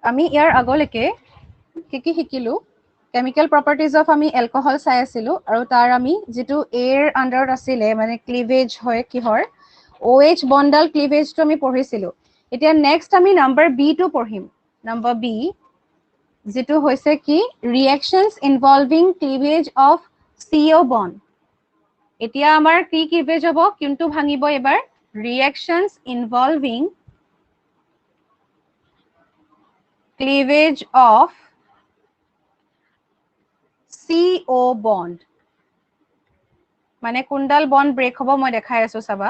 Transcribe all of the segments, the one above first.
আমি ইয়াৰ আগলৈকে কি শিকিলো কেমিক্যাল প্ৰপাৰ্টিজ অফ আমি এলকহল চাই আছিলো আৰু তাৰ আমি যেটো এৰ আন্ডাৰত আছিলে মানে ক্লিভেজ হয় কিহৰ OH বন্ডাল ক্লিভেজটো আমি পঢ়িছিলো এতিয়া নেক্সট আমি নাম্বাৰ বি টো পঢ়িম নাম্বাৰ বি যেটো হৈছে কি reactions involving cleavage of CO bond এতিয়া আমাৰ কি ক্লিভেজ হ'ব কোনটো ভাঙিব এবাৰ reactions involving cleavage of CO bond মানে কোনডাল বন্ড ব্ৰেক হ'ব মই দেখাই আছো চাবা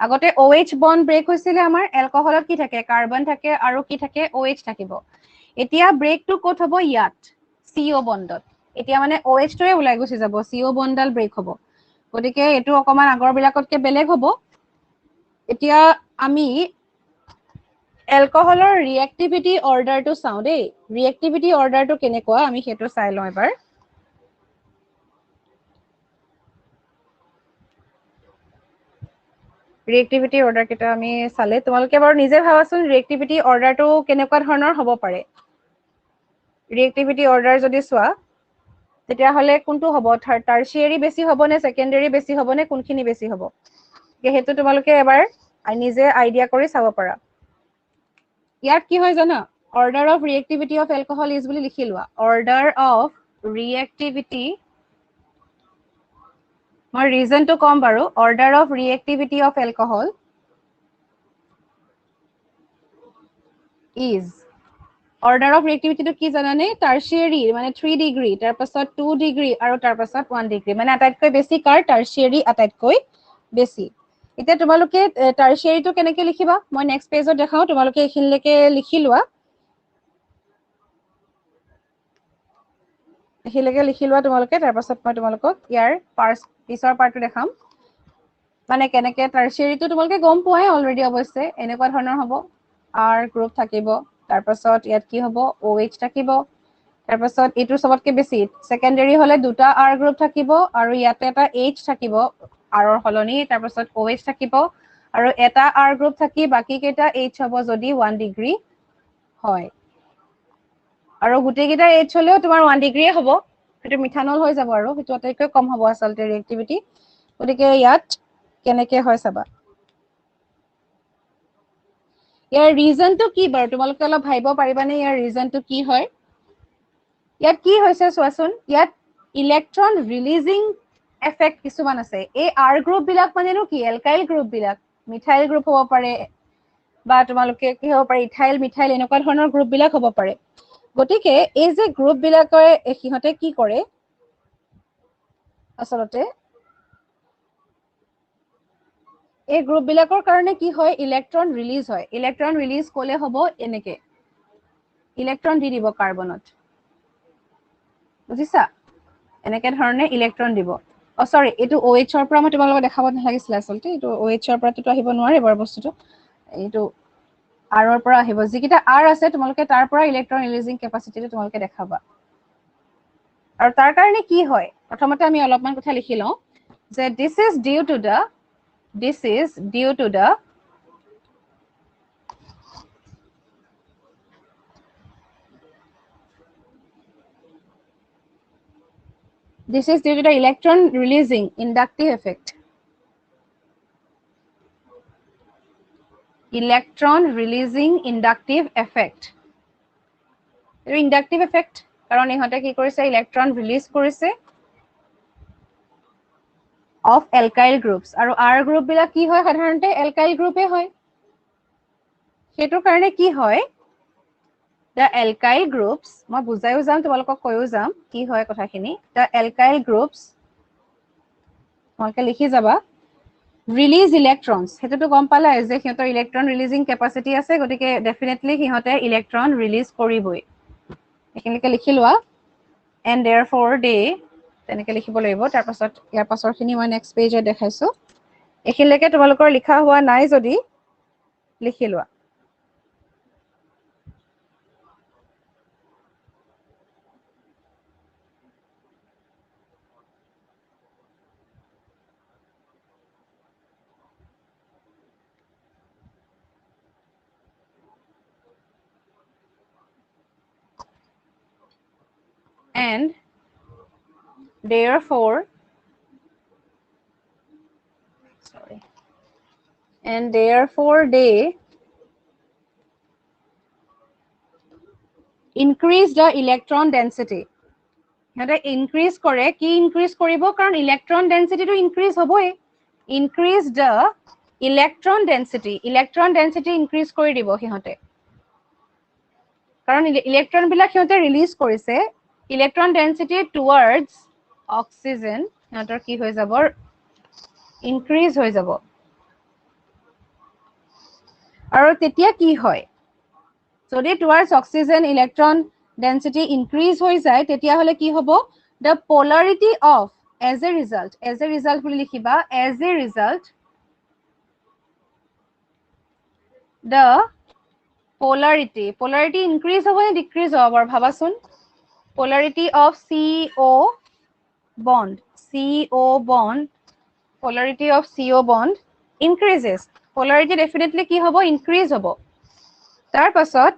আগতে OH বন্ড ব্ৰেক হৈছিলে আমাৰ এলকহলত কি থাকে কাৰ্বন থাকে আৰু কি থাকে OH থাকিব এতিয়া ব্ৰেকটো ক'ত হ'ব ইয়াত CO বন্ডত এতিয়া মানে OH টোৱে ওলাই গুছি যাব CO বন্ডডাল ব্ৰেক হ'ব গতিকে এটো অকমান আগৰ বিলাকতকে বেলেগ হ'ব এতিয়া আমি এলকহলৰ ৰিএক্টিভিটি অৰ্ডাৰটো চাও দেই ৰিএক্টিভিটি অৰ্ডাৰটো কেনেকুৱা আমি হেতু চাই লওঁ এবাৰ ৰিএক্টিভিটি অৰ্ডাৰ কেটা আমি চালে তোমালোকে বাৰু নিজে ভাবাচোন ৰিএক্টিভিটি অৰ্ডাৰটো কেনেকুৱা ধৰণৰ হ'ব পাৰে ৰিএক্টিভিটি অৰ্ডাৰ যদি চোৱা তেতিয়া হলে কোনটো হ'ব টাৰচিয়াৰি বেছি হ'ব নে সেকেন্ডাৰী বেছি হ'ব নে কোনখিনি বেছি হ'ব হেতু তোমালোকে এবাৰ নিজে আইডিয়া কৰি চাব পাৰা ইয়াত কি হয় জানা order of reactivity of alcohol is বুলি লিখি লোৱা অৰ্ডাৰ অফ ৰিএক্টিভিটি মই ৰিজনটো কম বাৰু order of reactivity of alcohol is order of ৰিএক্টিভিটিটো কি জানানে টাৰচিয়াৰি মানে 3 ডিগ্ৰী তাৰ পাছত 2 ডিগ্ৰী আৰু তাৰ পাছত 1 ডিগ্ৰী মানে আটাইতকৈ বেছি কাৰ টাৰচিয়াৰি আটাইতকৈ বেছি এতিয়া তোমালোকে টাৰচিয়াৰিটো কেনেকৈ লিখিবা মই নেক্সট পেজত দেখাও তোমালোকে এখিনলৈকে লিখি লোৱা এখিনলৈকে লিখি লোৱা তোমালোকে তাৰ পাছত মই তোমালোকক ইয়াৰ পিছৰ পাৰ্টটো দেখাম মানে কেনেকৈ টাৰচিয়াৰিটো তোমালোকে গম পোৱাই অলৰেডি অৱশ্যে এনেকুৱা ধৰণৰ হ'ব R গ্ৰুপ থাকিব তাৰ পাছত ইয়াত কি হ'ব OH থাকিব তাৰ পাছত এটো সবতকে বেছি সেকেন্ডাৰী হলে দুটা R গ্ৰুপ থাকিব আৰু ইয়াতে এটা H থাকিব R ৰ হলনি তাৰ পাছত OH থাকিব আৰু এটা R গ্ৰুপ থাকি বাকি কেইটা H হ'ব যদি 1 ডিগ্ৰী হয় আৰু গুটেই কেইটা H হলেও তোমাৰ 1 ডিগ্ৰীয়ে হ'ব এটো মিথানল হৈ যাব আৰু হেতু আটাইতকৈ কম হ'ব আসলতে ৰিএক্টিভিটি গতিকে ইয়াত কেনেকৈ হয় চাবা ইয়াৰ ৰিজনটো কি বাৰু তোমালোকে অলপ ভাবিব পাৰিবানে ইয়াৰ ৰিজনটো কি হয় ইয়াত কি হৈছে চোৱাচোন ইয়াত ইলেক্ট্ৰন ৰিলিজিং এফেক্ট কিছুমান আছে এই R গ্ৰুপ বিলাক মানেনো কি এলকাইল গ্ৰুপ বিলাক মিথাইল গ্ৰুপ হ'ব পাৰে বা তোমালোকে কি হ'ব পাৰে ইথাইল মিথাইল এনেকুৱা ধৰণৰ গ্ৰুপ বিলাক হ'ব পাৰে গতিকে এই যে গ্ৰুপ বিলাকৰ সিহঁতে কি কৰে আসলতে এই গ্ৰুপ বিলাকৰ কাৰণে কি হয় ইলেক্ট্ৰন ৰিলিজ হয় ইলেক্ট্ৰন ৰিলিজ ক'লে হ'ব এনেকে ইলেক্ট্ৰন দি দিব কাৰ্বনত বুজিছা এনেকে ধৰণে ইলেক্ট্ৰন দিব সৰি এটো OH ৰ পৰা মই তোমালোকক দেখাব নালাগিছিল আসলতে এটো OH ৰ পৰা তো আহিব নোৱাৰে বৰ বস্তুটো এটো R ৰ পৰা আহিব যিকিটা R আছে তোমালোকে তাৰ পৰা ইলেক্ট্ৰন ৰিলিজিং কেপাসিটিটো তোমালোকে দেখাবা আৰু তাৰ কাৰণে কি হয় প্ৰথমতে আমি অলপমান কথা লিখি লওঁ যে this is due to the This is due to the electron releasing inductive effect. Electron releasing inductive effect. Inductive effect কারণ ইহঁতে কি কৰিছে ইলেক্ট্ৰন ৰিলিজ কৰিছে of alkyl groups আৰু R গ্ৰুপ বিলাক কি হয় সাধাৰণতে alkyl গ্ৰুপে হয় হেতু কাৰণে কি হয় the alkyl groups মই বুজাইও যাম তোমালোকক কৈও যাম কি হয় কথাখিনি the alkyl groups তোমালোকে লিখি যাবা release electrons হেতুটো গম পালা যে সিহঁতৰ ইলেক্ট্ৰন ৰিলিজিং কেপাসিটি আছে গতিকে ডেফিনেটলি সিহঁতে ইলেক্ট্ৰন ৰিলিজ কৰিবই এখিনলৈকে লিখি লোৱা and therefore they তেনেকে লিখিব লাগিব তাৰ পাছত ইয়াৰ পাছৰখিনি মই নেক্সট পেজত দেখাইছো এখিনলৈকে তোমালোকৰ লিখা হোৱা নাই যদি লিখি লোৱা and therefore they increase the electron density. সিহঁতে increase কৰে, কি increase কৰিব, কাৰণ electron density to increase হ'বই. Increase the electron density increase কৰি দিব সিহঁতে, কাৰণ ইলেক্ট্ৰন বিলাক সিহঁতে ৰিলিজ কৰিছে, ইলেক্ট্ৰন ডেন্সিটি টুৱাৰ্ডছ অক্সিজেন সিহঁতৰ কি হৈ যাব, ইনক্ৰিজ হৈ যাব। আৰু তেতিয়া কি হয়, যদি towards oxygen electron density increase হৈ যায়, তেতিয়াহ'লে কি হ'ব, the polarity of as a result বুলি লিখিবা, as a result the polarity increase হ'ব নে decrease হ'ব বাৰু ভাবাচোন, polarity of CO bond polarity of CO bond increases, polarity definitely কি হ'ব, increase হ'ব। তাৰ পাছত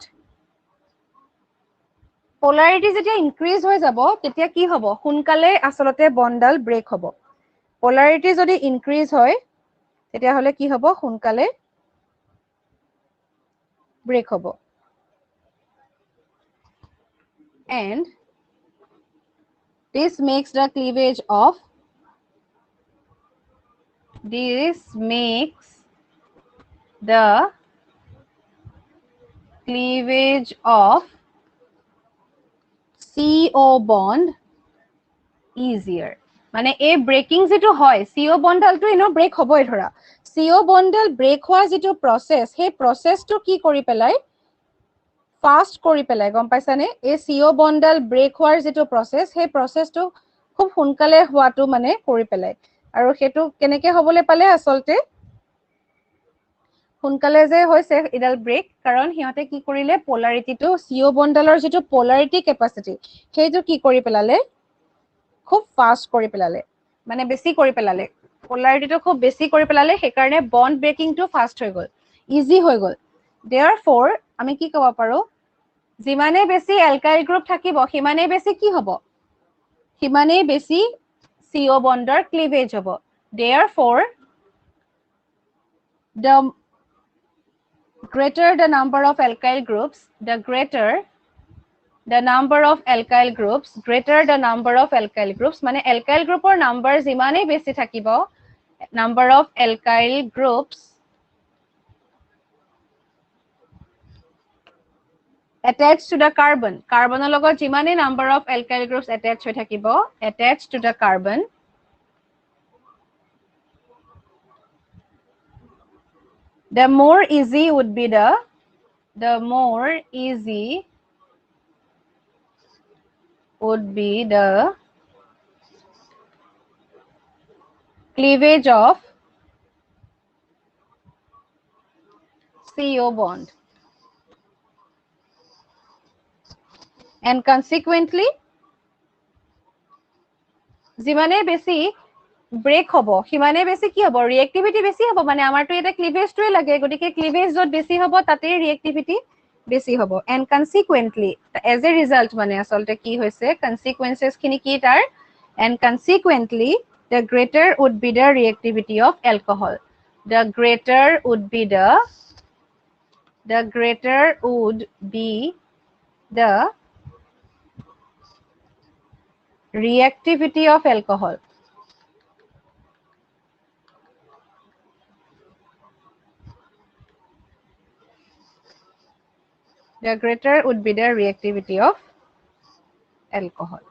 polarity যেতিয়া increase হৈ যাব, তেতিয়া কি হ'ব, সোনকালে আসলতে বন্ডাল ব্ৰেক হ'ব। polarity যদি increase হয়, তেতিয়াহ'লে কি হ'ব, সোনকালে ব্ৰেক হ'ব। And this makes the cleavage of CO bond easier. মানে এই ব্ৰেকিং যেটো হয়, CO বন্ডালটো এনেও ব্ৰেক হ'বই ধৰা, CO বন্ডাল ব্ৰেক হোৱা যেটো প্ৰসেস, সেই প্ৰসেসটো কি কৰি পেলাই, ফাস্ট কৰি পেলাই, গম পাইছানে? এই CO বন্ডাল ব্ৰেক হোৱাৰ যেটো প্ৰসেস, সেই প্ৰসেসটো খুব সোনকালে হোৱাটো মানে কৰি পেলাই। আৰু সেইটো কেনেকে হ'বলৈ পালে, আসলতে সোনকালে যে হৈছে ইডাল ব্ৰেক, কাৰণ সিহঁতে কি কৰিলে, পোলাৰিটিটো CO বন্ডালৰ যেটো পোলাৰিটি কেপাসিটি, সেইটো কি কৰি পেলালে, খুব ফাস্ট কৰি পেলালে, মানে বেছি কৰি পেলালে, পোলাৰিটিটো খুব বেছি কৰি পেলালে, সেইকাৰণে বন্ড ব্ৰেকিংটো ফাস্ট হৈ গ'ল, ইজি হৈ গ'ল। therefore আমি কি ক'ব পাৰো, যিমানে বেছি এলকাইল গ্ৰুপ থাকিব, সিমানে বেছি কি হ'ব, সিমানে বেছি CO বন্ডৰ ক্লিভেজ হ'ব। therefore the greater the number of alkyl groups, greater the number of alkyl groups মানে alkyl groupৰ number যিমানে বেছি থাকিব, number of alkyl groups attached to the carbon, কাৰ্বনৰ লগত যিমানে number of alkyl groups attached হৈ থাকিব, attached to the carbon, the more easy would be the cleavage of CO bond. And consequently, যিমানে বেছি ব্ৰেক হ'ব, সিমানে বেছি কি হ'ব, ৰিয়েক্টিভিটি বেছি হ'ব। মানে আমাৰতো এটা ক্লিভেজটোৱে লাগে, গতিকে ক্লিভেজ য'ত বেছি হ'ব, তাতেই ৰিয়েক্টিভিটি বেছি হ'ব। এণ্ড কনচিকুৱেণ্টলি, এজ এ ৰিজাল্ট, মানে আচলতে কি হৈছে, কনচিকুৱেঞ্চেছ খিনি কি তাৰ, and কনচিকুৱেণ্টলি the greater would be the reactivity of alcohol. The greater would be the reactivity of alcohol. The greater would be the reactivity of alcohol.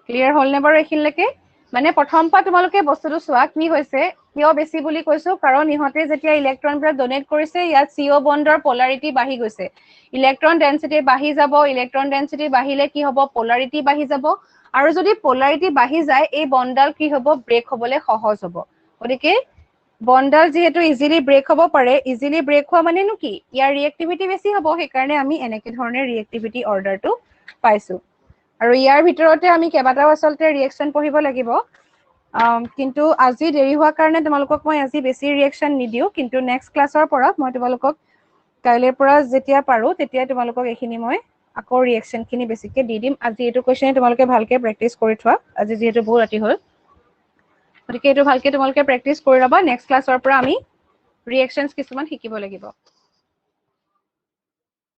Clear হল নে বাৰু এইখিনিলৈকে? মানে প্ৰথম পৰা তোমালোকে বস্তুটো চোৱা কি হৈছে, কিয় বেছি বুলি কৈছো, কাৰণ ইহঁতে যেতিয়া ইলেক্ট্ৰন পৰা ডোনেট কৰিছে, ইয়াত CO বন্ডৰ পোলাৰিটি বাঢ়ি গৈছে, ইলেক্ট্ৰন ডেন্সিটি বাঢ়ি যাব, ইলেক্ট্ৰন ডেন্সিটি বাঢ়িলে কি হ'ব, পোলাৰিটি বাঢ়ি যাব, আৰু যদি পোলাৰিটি বাঢ়ি যায়, এই বন্ডাল কি হ'ব, ব্ৰেক হ'বলৈ সহজ হ'ব। গতিকে বন্ডাল যিহেতু ইজিলি ব্ৰেক হ'ব পাৰে, ইজিলি ব্ৰেক হোৱা মানেনো কি, ইয়াৰ ৰিয়েক্টিভিটি বেছি হ'ব, সেইকাৰণে আমি এনেকে ধৰণে ৰিয়েক্টিভিটি অৰ্ডাৰটো পাইছো। আৰু ইয়াৰ ভিতৰতে আমি কেইবাটাও আচলতে ৰিয়েকশ্যন পঢ়িব লাগিব, কিন্তু আজি দেৰি হোৱাৰ কাৰণে তোমালোকক মই আজি বেছি ৰিয়েকশ্যন নিদিওঁ, কিন্তু নেক্সট ক্লাছৰ পৰা মই তোমালোকক কাইলৈৰ পৰা যেতিয়া পাৰো তেতিয়া তোমালোকক এইখিনি মই আকৌ ৰিয়েকশ্যনখিনি বেছিকৈ দি দিম আজি এইটো কুৱেশ্যনে তোমালোকে ভালকৈ প্ৰেক্টিছ কৰি থোৱা আজি যিহেতু বহুত ৰাতি হ'ল গতিকে এইটো ভালকৈ তোমালোকে প্ৰেক্টিছ কৰি ল'বা নেক্সট ক্লাছৰ পৰা আমি ৰিয়েকশ্যনছ কিছুমান শিকিব লাগিব